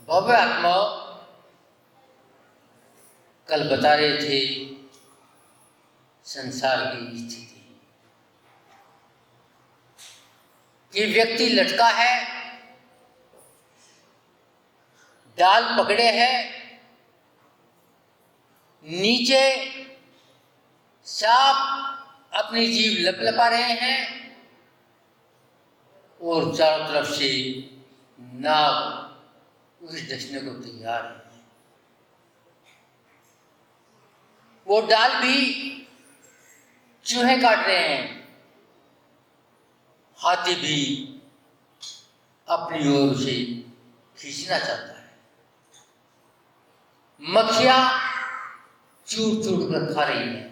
भव्य आत्मा कल बता रहे थे संसार की स्थिति कि व्यक्ति लटका है, डाल पकड़े है, नीचे सांप अपनी जीभ लपलपा रहे हैं और चारों तरफ से नाग उसे डसने को तैयार है। वो डाल भी चूहे काट रहे हैं, हाथी भी अपनी ओर उसे खींचना चाहता है, मक्खियां चूर चूर कर खा रही है,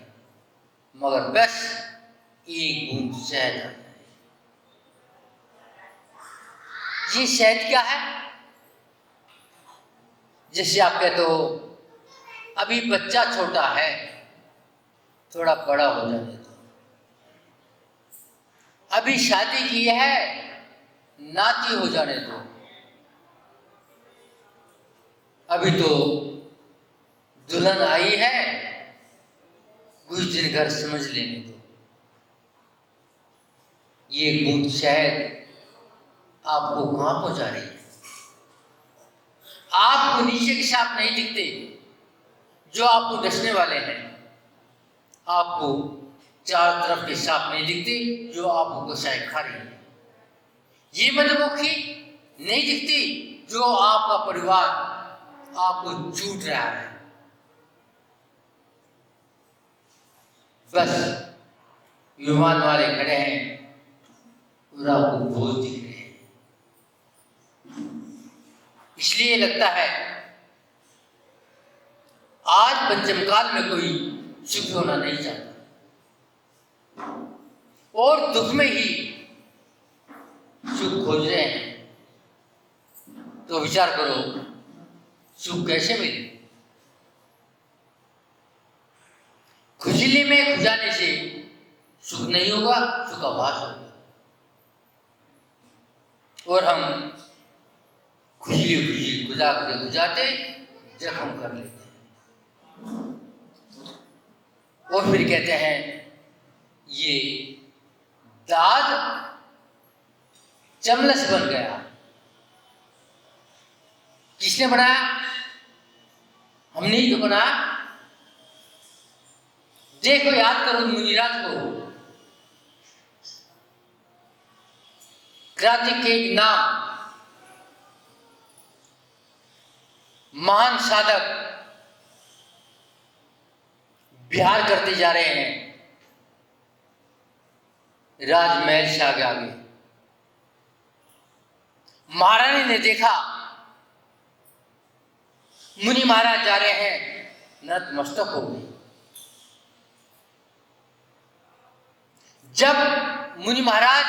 मगर बस एक बूंद शहद आ जाए। ये शहद क्या है? जैसे आप कहते हो अभी बच्चा छोटा है, थोड़ा बड़ा हो जाने दो, अभी शादी की है, नाती हो जाने दो, अभी तो दुल्हन आई है, कुछ दिन घर समझ लेने दो। ये बूंद शहद आपको कहां पहुंचा रही है? आपको नीचे के सांप नहीं दिखते जो आपको डसने वाले हैं, आपको चारों तरफ के सांप नहीं दिखते जो आपको कसाई खा रही है, ये मधुमक्खी नहीं दिखती जो आपका परिवार आपको चूट रहा है। बस विमान वाले खड़े हैं और आपको बोझ दिख रहे हैं। इसलिए लगता है आज पंचम काल में कोई सुखी होना नहीं चाहता और दुख में ही सुख खोज रहे हैं। तो विचार करो, सुख कैसे मिले? खुजली में खुजाने से सुख नहीं होगा, सुख आभास होगा। और हम खुजली खुजाते जख्म कर लेते हैं और फिर कहते हैं ये दाद चमलस बन गया। किसने बनाया? हमने ही तो बनाया। देखो, याद करो मुनिराज को, क्रांति के एक नाम महान साधक बिहार करते जा रहे हैं राजमहल से आगे आगे। महारानी ने देखा मुनि महाराज जा रहे हैं, नतमस्तक हो गई। जब मुनि महाराज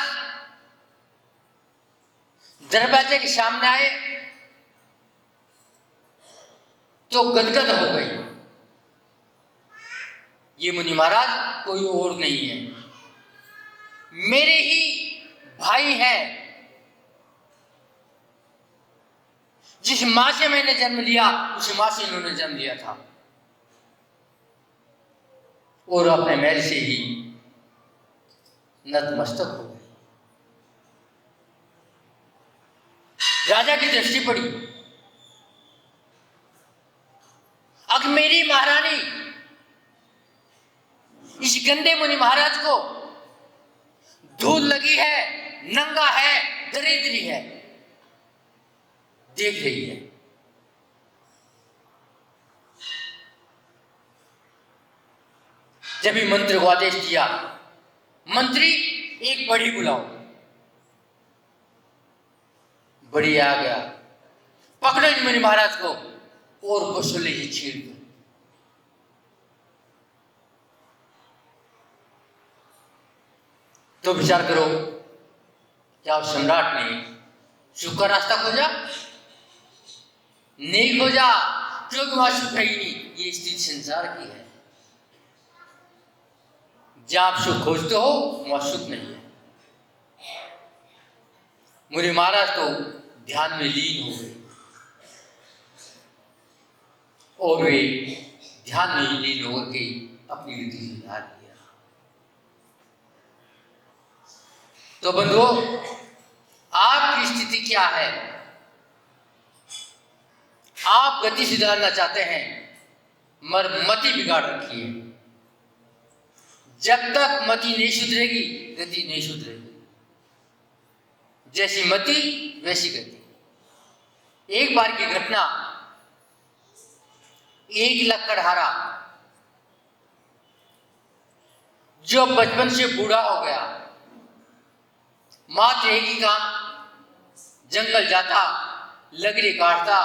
दरवाजे के सामने आए तो गदगद हो गई। ये मुनि महाराज कोई और नहीं है, मेरे ही भाई हैं। जिस मां से मैंने जन्म लिया उस मां से इन्होंने जन्म लिया था और अपने महल से ही नतमस्तक हो गए। राजा की दृष्टि पड़ी, अब मेरी महारानी इस गंदे मुनि महाराज को धूल लगी है, नंगा है, दरिद्री है, देख रही है। जब ही मंत्री को आदेश दिया, मंत्री एक बड़ी बुलाओ। बड़ी आ गया, पकड़ो मुनि महाराज को और बसोले ही छीड़ दो। तो विचार करो, क्या उस सम्राट ने सुख का रास्ता खोजा? नहीं खोजा, क्योंकि वहां सुख है ही नहीं। ये स्थिति संसार की है, जहां आप सुख खोजते हो वहां सुख नहीं है। मुनि महाराज तो ध्यान में लीन हो गए। और वे ध्यान में लीन होकर के अपनी गति सुधार लिया। तो बंधुओं, आपकी स्थिति क्या है? आप गति सुधारना चाहते हैं, मगर मति बिगाड़ रखी है। जब तक मति नहीं सुधरेगी, गति नहीं सुधरेगी। जैसी मति वैसी गति। एक बार की घटना, एक लकड़हारा जो बचपन से बूढ़ा हो गया, मात्र एक ही काम, जंगल जाता, लकड़ी काटता,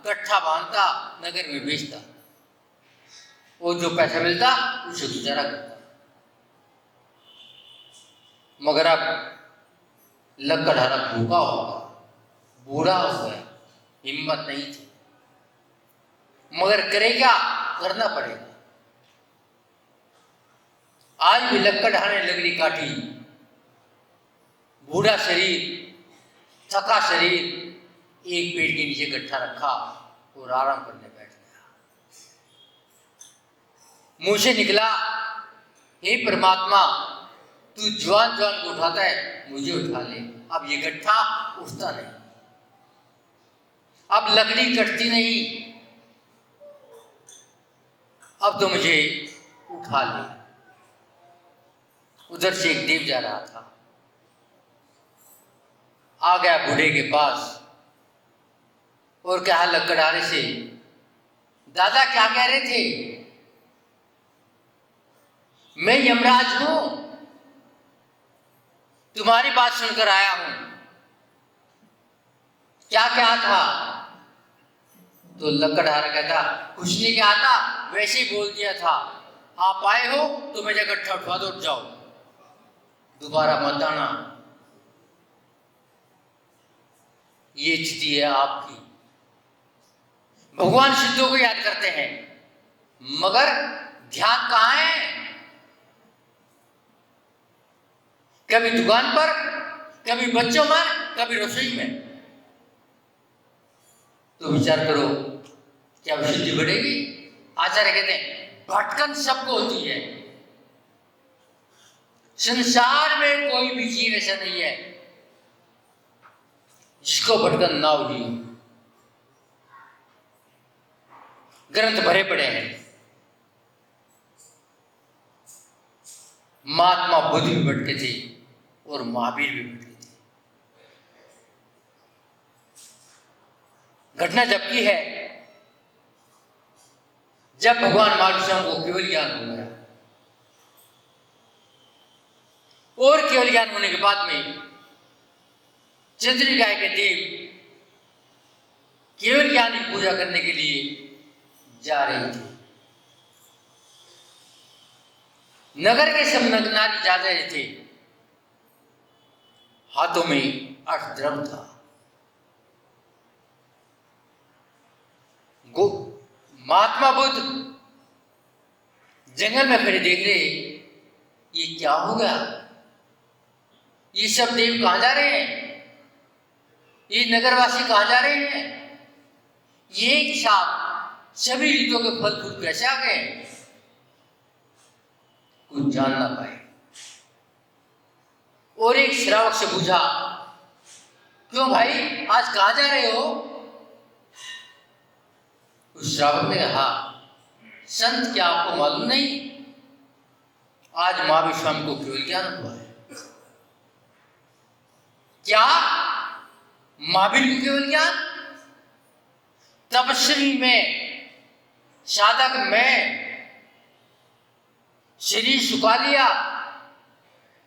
गट्ठा बांधता, नगर में बेचता, और जो पैसा मिलता उसे गुजारा करता। मगर अब लकड़हारा भूखा होगा, बूढ़ा हो गया, हिम्मत नहीं थी, मगर करे क्या? करना पड़ेगा। आज भी लकड़हारे ने लकड़ी काटी, बूढ़ा शरीर, थका शरीर, एक पेड़ के नीचे गट्ठा रखा और आराम करने बैठ गया। मुंह से निकला, हे परमात्मा, तू जवान जवान को उठाता है, मुझे उठा ले। अब ये गट्ठा उठता नहीं, अब लकड़ी कटती नहीं, अब तो मुझे उठा ले। उधर से एक देव जा रहा था, आ गया बूढ़े के पास और कहा लकड़हारे से, दादा क्या कह रहे थे? मैं यमराज हूं, तुम्हारी बात सुनकर आया हूं, क्या क्या था? तो लकड़हारा कहता, कुछ नहीं क्या था, वैसे ही बोल दिया था। आप आए हो तो मैं गट्ठा उठवा दो, जाओ, दोबारा मत आना। ये स्थिति है आपकी। भगवान सिद्धों को याद करते हैं, मगर ध्यान कहां है? कभी दुकान पर, कभी बच्चों में, कभी रसोई में। तो विचार करो, क्या विशुद्धि बढ़ेगी? आचार्य कहते हैं, भटकन सबको होती है। संसार में कोई भी जीव ऐसा नहीं है जिसको भटकन ना हुई। ग्रंथ भरे पड़े हैं। महात्मा बुद्ध भी भटके थे और महावीर भी भटके थे। घटना जब की है जब भगवान महावीर स्वामी को केवल ज्ञान हो गया, और केवल ज्ञान होने के बाद में चंद्रिका के देव केवल ज्ञान की पूजा करने के लिए जा रहे थे। नगर के सब नारी जा रहे थे, हाथों में अष्टद्रव्य था। महात्मा बुद्ध जंगल में खड़े देख रहे, ये क्या हो गया? ये सब देव कहां जा रहे हैं? ये नगरवासी कहां जा रहे हैं? ये एक साथ सभी ऋतुओं के फल फूल कैसे आ गए? कुछ जान ना पाए। और एक श्रावक से पूछा, क्यों भाई, आज कहां जा रहे हो? उस श्रावक ने कहा, संत क्या आपको मालूम नहीं, आज महावीर स्वामी को केवल ज्ञान हुआ है। क्या महावीर को केवल ज्ञान? तपस्वी में, साधक में शरीर सुखा लिया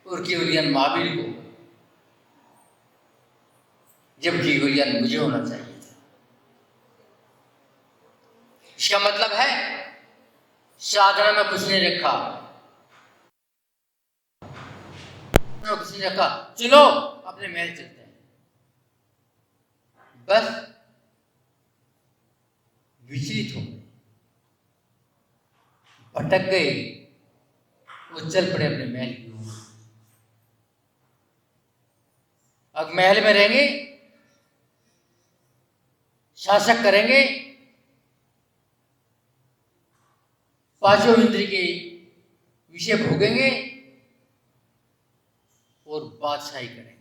और केवल ज्ञान महावीर को, जब केवल ज्ञान मुझे होना चाहिए था। इसका मतलब है साधना में कुछ नहीं रखा, कुछ नहीं रखा, चलो अपने महल चलते हैं। बस विचलित हो गए, भटक गए, वो चल पड़े अपने महल की ओर। अब महल में रहेंगे, शासक करेंगे, पांचों इंद्रिय के विषय भोगेंगे और बादशाही करेंगे।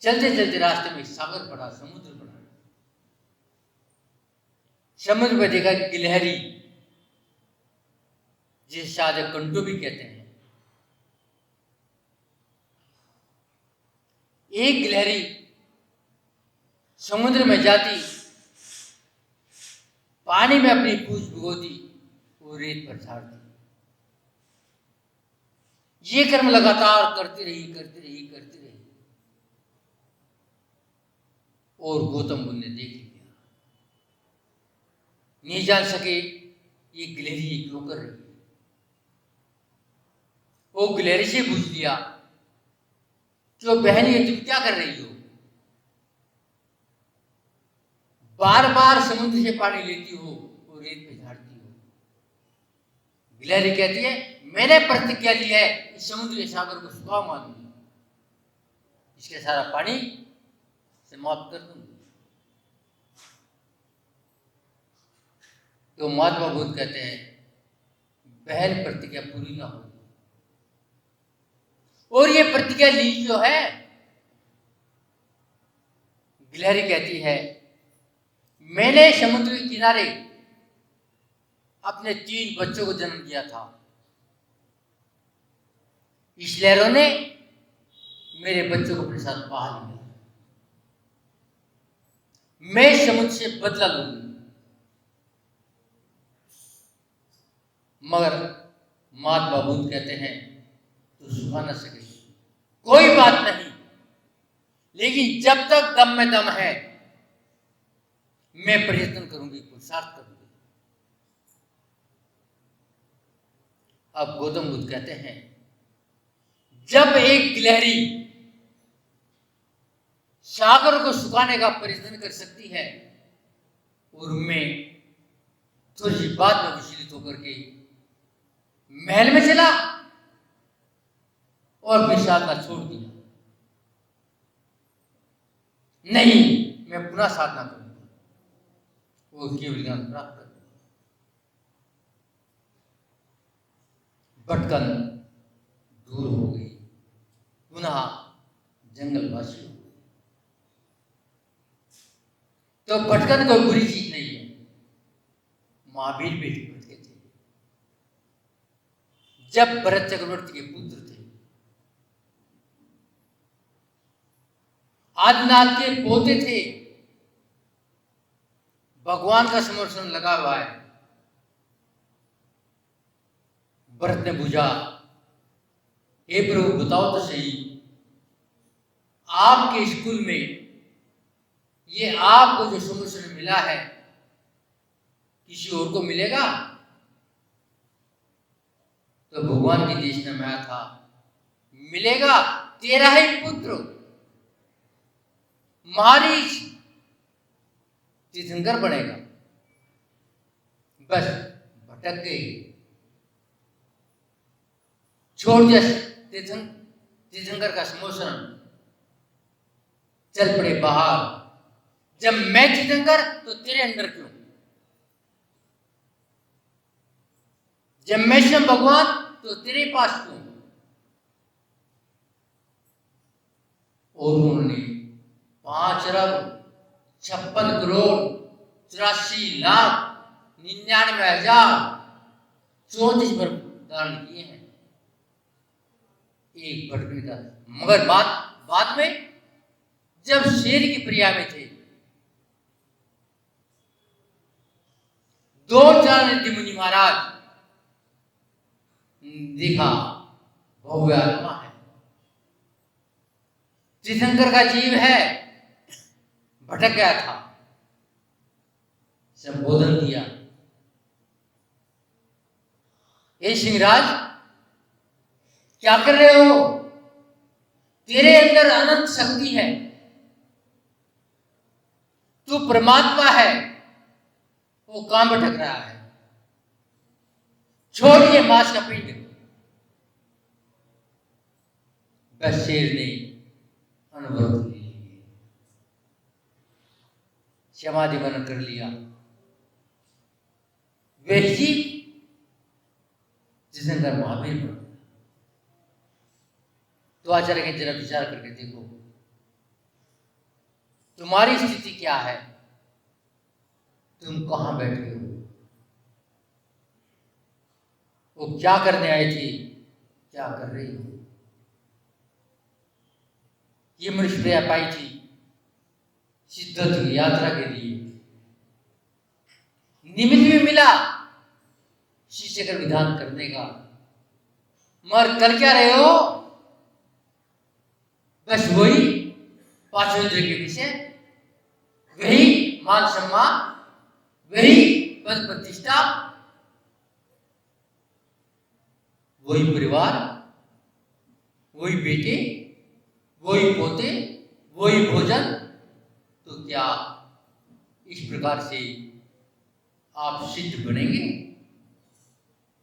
चलते चलते रास्ते में सागर पड़ा, समुद्र पड़ा। समुद्र में देखा कि गिलहरी, जिसे शायद कंटो भी कहते हैं, एक गिलहरी समुद्र में जाती, पानी में अपनी पूंछ भिगोती, वो रेत पर झाड़ती। ये कर्म लगातार करती रही। और गौतम बुद्ध ने देख लिया, नहीं जान सके ये गिलहरी ये क्यों कर रही है। वो गिलहरी से पूछ लिया, जो बहन है तुम क्या कर रही हो? बार बार समुद्र से पानी लेती हो और रेत पे झाड़ती हो। गिलहरी कहती है, मैंने प्रतिज्ञा ली है इस समुद्र के सागर को सुखा मारूंगी, इसके सारा पानी समाप्त कर दूंगी। तो महात्मा बुद्ध कहते हैं, बहन प्रतिज्ञा पूरी ना हो। और ये प्रतिज्ञा ली जो है, गिलहरी कहती है, मैंने समुद्र के किनारे अपने 3 बच्चों को जन्म दिया था। इस लहरों ने मेरे बच्चों को अपने साथ बहा लिया। मैं समुद्र से बदला लूंगी। मगर महात्मा बुद्ध कहते हैं, तो सुखा न सके, कोई बात नहीं, लेकिन जब तक दम में दम है मैं प्रयत्न करूंगी, पुरुषार्थ करूंगी। अब गौतम बुद्ध कहते हैं, जब एक गिलहरी सागर को सुखाने का प्रयत्न कर सकती है और मैं थोड़ी बात में विचलित होकर के महल में चला और फिर साधना छोड़ दिया, नहीं मैं पुनः साधना करूंगा और केवल ज्ञान प्राप्त करूंगा। भटकन दूर हो गई, पुनः जंगलवासी हो गए। तो भटकन कोई बुरी चीज नहीं है। महावीर भी भटके थे। जब भरत चक्रवर्ती के पुत्र थे, आदिनाथ के पोते थे, भगवान का समर्थन लगा हुआ है। भरत ने पूछा, हे प्रभु बताओ तो सही, आपके स्कूल में ये आपको जो समर्थन मिला है किसी और को मिलेगा? तो भगवान की देशना में आया था, मिलेगा, तेरा ही पुत्र मारीच तीर्थंकर बनेगा। बस भटक गई, छोड़ दिया तीर्थंकर का समोसन, चल पड़े बाहर। जब मैं तीर्थंकर तो तेरे अंदर क्यों? जब मैं स्वयं भगवान तो तेरे पास क्यों? और उन्होंने 5,56,94,99,034 पर धारण किए हैं एक भटकने का। मगर बाद में जब शेर की प्रिया में थे, 2-4 रिद्धि मुनि महाराज देखा भव्य आत्मा है, तीर्थंकर का जीव है, भटक गया था, संबोधन दिया, हे सिंहराज क्या कर रहे हो? तेरे अंदर अनंत शक्ति है, तू परमात्मा है, वो काम भटक रहा है, छोड़िए मांस का पिंड। बस शेर ने अनुभव ले लिए, समाधि मनन कर लिया, वही जिसने अंदर महावीर बन। तो आचार्य के जरा विचार करके देखो तुम्हारी स्थिति क्या है, तुम कहां बैठे हो, वो क्या करने आए थे, क्या कर रही हो। ये मनुष्य प्रिया पाई थी सिद्धत की यात्रा के लिए, निमित्त भी मिला शिष्य का विधान करने का, मगर कर क्या रहे हो, बस वही पांचवें इंद्रिय के विषय, वही मान सम्मान, वही पद प्रतिष्ठा, वही परिवार, वही बेटे, वही पोते, वही भोजन। तो क्या इस प्रकार से आप सिद्ध बनेंगे?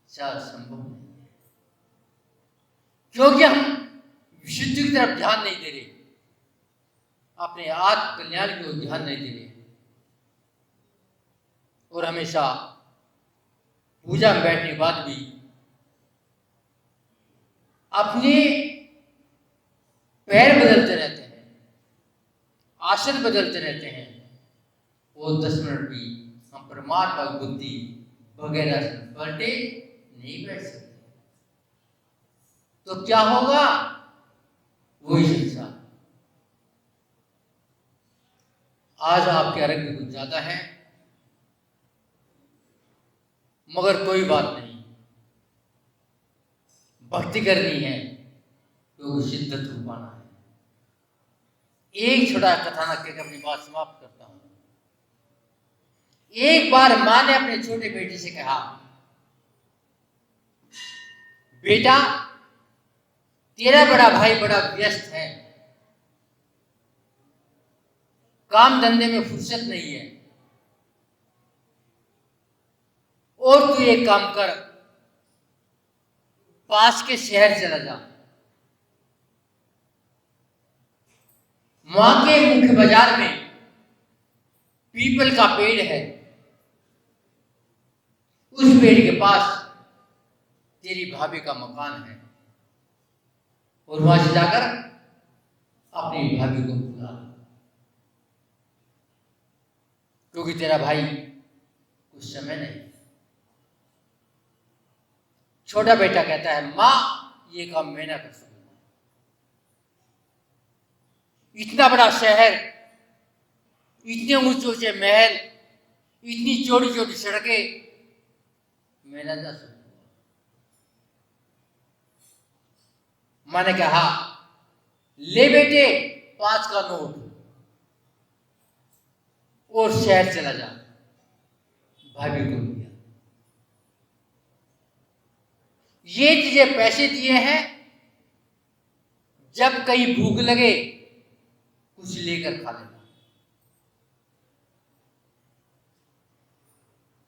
शायद संभव नहीं, क्योंकि हम विशुद्धि की तरफ ध्यान नहीं दे रहे, अपने आत्म कल्याण की ओर ध्यान नहीं दे रहे, और हमेशा पूजा में बैठने के बाद भी अपने पैर बदलते रहते हैं, आसन बदलते रहते हैं। वो 10 मिनट भी हम परमात्मा की बुद्धि वगैरह से पलटे नहीं बैठ सकते। तो क्या होगा? वही संसार। आज आपके आरोग्य कुछ ज्यादा है, मगर कोई बात नहीं, भक्ति करनी है तो शिद्दत हो पाना है। एक छोटा कथानक कहकर अपनी बात समाप्त करता हूं। एक बार मां ने अपने छोटे बेटे से कहा, बेटा तेरा बड़ा भाई बड़ा व्यस्त है, काम धंधे में फुर्सत नहीं है, और तू एक काम कर, पास के शहर चला जा, वहां के मुख्य बाजार में पीपल का पेड़ है, उस पेड़ के पास तेरी भाभी का मकान है, और वहां से जाकर अपनी भाभी को बुला, क्योंकि तेरा भाई कुछ समय नहीं। छोटा बेटा कहता है, मां ये काम मैं ना कर सकूंगा, इतना बड़ा शहर, इतने ऊंचे ऊंचे महल, इतनी चौड़ी चौड़ी सड़कें, मैं ना जा सकूंगा। मां ने कहा, ले बेटे 5 का नोट और शहर चला जा। भाभी को दिया, ये तुझे पैसे दिए हैं, जब कहीं भूख लगे कुछ लेकर खा लेना।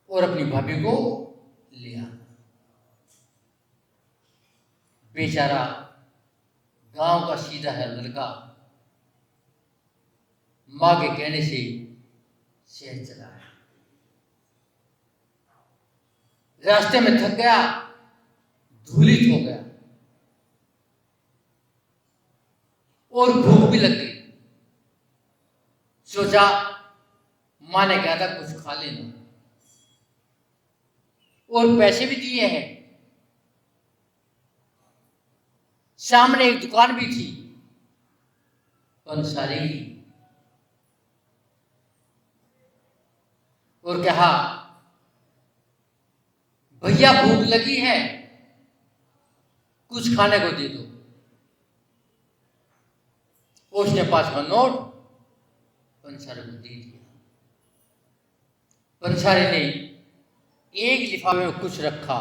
और अपनी भाभी को लिया। बेचारा गांव का सीधा है लड़का, मां के कहने से शहर चला है। रास्ते में थक गया, धूलित हो गया, और भूख भी लग गई। सोचा मां ने कहा था कुछ खा लेना, और पैसे भी दिए हैं। सामने एक दुकान भी थी पंसारी की, और कहा, भैया भूख लगी है, कुछ खाने को दे दो। उसने 5 का नोट पंसारी को दे दिया। पंसारी ने एक लिफाफे में कुछ रखा,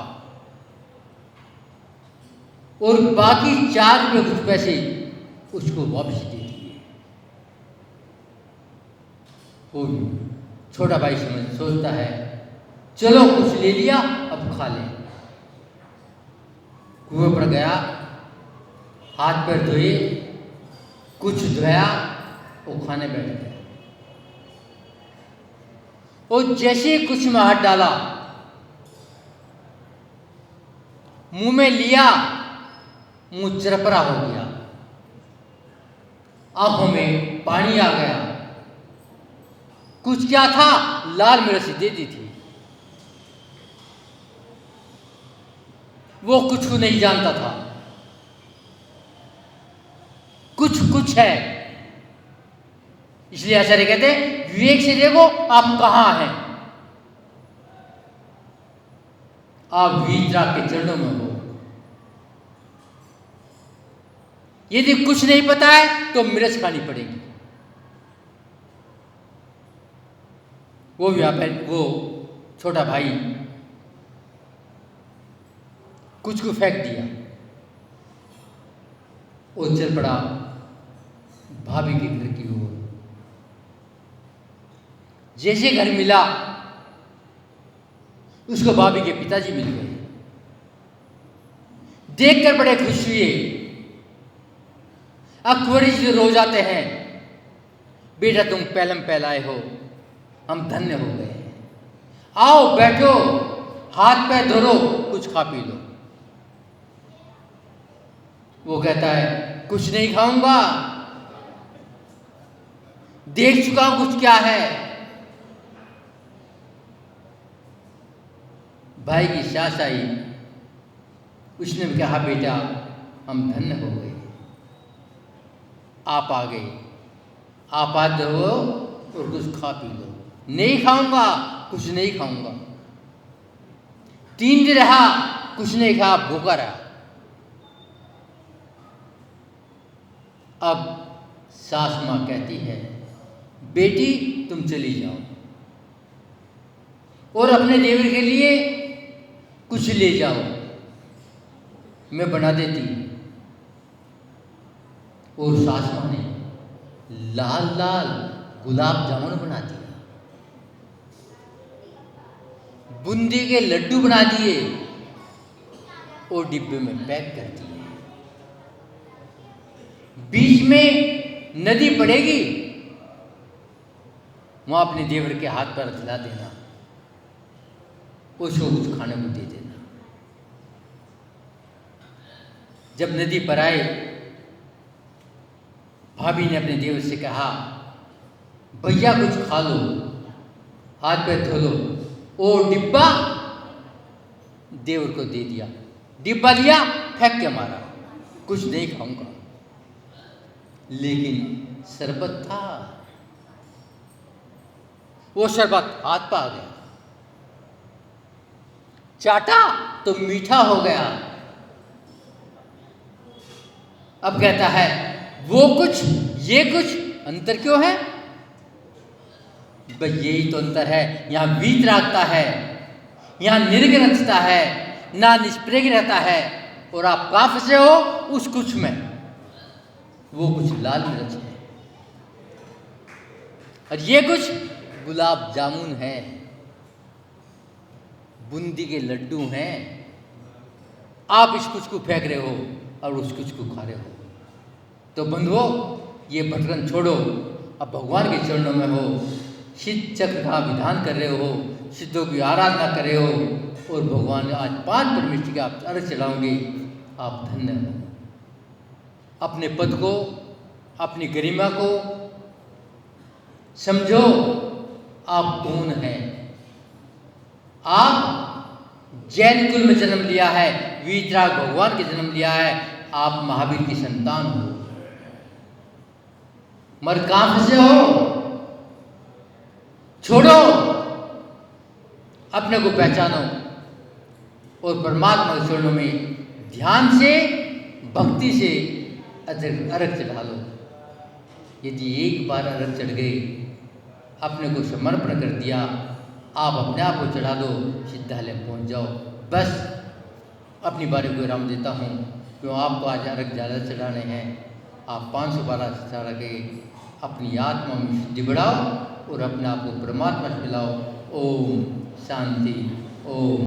और बाकी 4 रुपये कुछ पैसे उसको वापस दे दिए। छोटा भाई सोचता है, चलो कुछ ले लिया, अब खा ले। कुएं पर गया, हाथ पैर धोए, कुछ धोया, वो खाने बैठ गया। और जैसे कुछ में हाथ डाला, मुंह में लिया, मुंह चरपरा हो गया, आंखों में पानी आ गया। कुछ क्या था, लाल मिर्च दे दी थी। वो कुछ को नहीं जानता था। कुछ कुछ है, इसलिए आचार्य कहते हैं विवेक से देखो आप कहां हैं। आप वीतराग के चरणों में हो। यदि कुछ नहीं पता है तो मिर्च खानी पड़ेगी। वो छोटा भाई कुछ को फेंक दिया। वो चल पड़ा भाभी के घर की ओर। जैसे घर मिला, उसको भाभी के पिताजी मिल गए। देखकर बड़े खुश हुए। अकबरी जी रोज आते हैं, बेटा तुम पहलम पहलाए हो, हम धन्य हो गए। आओ बैठो, हाथ पैर धो, कुछ खा पी लो। वो कहता है कुछ नहीं खाऊंगा, देख चुका हूं कुछ क्या है। भाई की सास आई, उसने भी कहा बेटा हम धन्य हो गए, आप आ गए, आप हाथ धो और कुछ खा पी लो। नहीं खाऊंगा, कुछ नहीं खाऊंगा। 3 दिन रहा, कुछ नहीं खा, भूखा रहा। अब सास मां कहती है बेटी तुम चली जाओ और अपने देवर के लिए कुछ ले जाओ, मैं बना देती। और सास मां ने लाल लाल गुलाब जामुन बना दिया, बूंदी के लड्डू बना दिए और डिब्बे में पैक कर दिए। बीच में नदी पड़ेगी, वहां अपने देवर के हाथ पर खिला देना, उसको कुछ खाने को दे देना। जब नदी पर आए, भाभी ने अपने देवर से कहा भैया कुछ खा लो, हाथ पैर धो लो। और डिब्बा देवर को दे दिया। डिब्बा लिया, फेंक के मारा, कुछ नहीं खाऊंगा। लेकिन शरबत था, वो शरबत हाथ पर आ गया, चाटा तो मीठा हो गया। अब कहता है वो कुछ ये कुछ, अंतर क्यों है? बस यही तो अंतर है। यहां वीतरागता है, यहां निर्ग्रंथता है, ना निष्प्रय रहता है। और आप कहां फंसे हो? उस कुछ में। वो कुछ लाल मिर्च है और ये कुछ गुलाब जामुन है, बूंदी के लड्डू हैं। आप इस कुछ को फेंक रहे हो और उस कुछ को खा रहे हो। तो बंधुओं, ये भटकन छोड़ो, अब भगवान के चरणों में हो, सिद्ध चक्र का विधान कर रहे हो, सिद्धों की आराधना कर रहे हो और भगवान आज 5 परमेष्टि का आप अर्घ चढ़ाओगे, आप धन्य हो। अपने पद को, अपनी गरिमा को समझो, आप कौन हैं। आप जैन कुल में जन्म लिया है, वीतराग भगवान के जन्म लिया है, आप महावीर की संतान हो। मगर कहां फंसे हो? छोड़ो, अपने को पहचानो और परमात्मा के चरणों में ध्यान से, भक्ति से अर्घ चढ़ा लो। यदि एक बार अर्घ चढ़ गए, अपने को समर्पण कर दिया, आप अपने आप को चढ़ा दो, सिद्धालय पहुंच जाओ। बस अपनी बारी को विराम देता हूँ, क्यों आपको आज अर्घ ज़्यादा चढ़ाने हैं। आप 512 चढ़ा के अपनी आत्मा में शुद्धि बढ़ाओ और अपने आप को परमात्मा से मिलाओ। ओम शांति। ओम।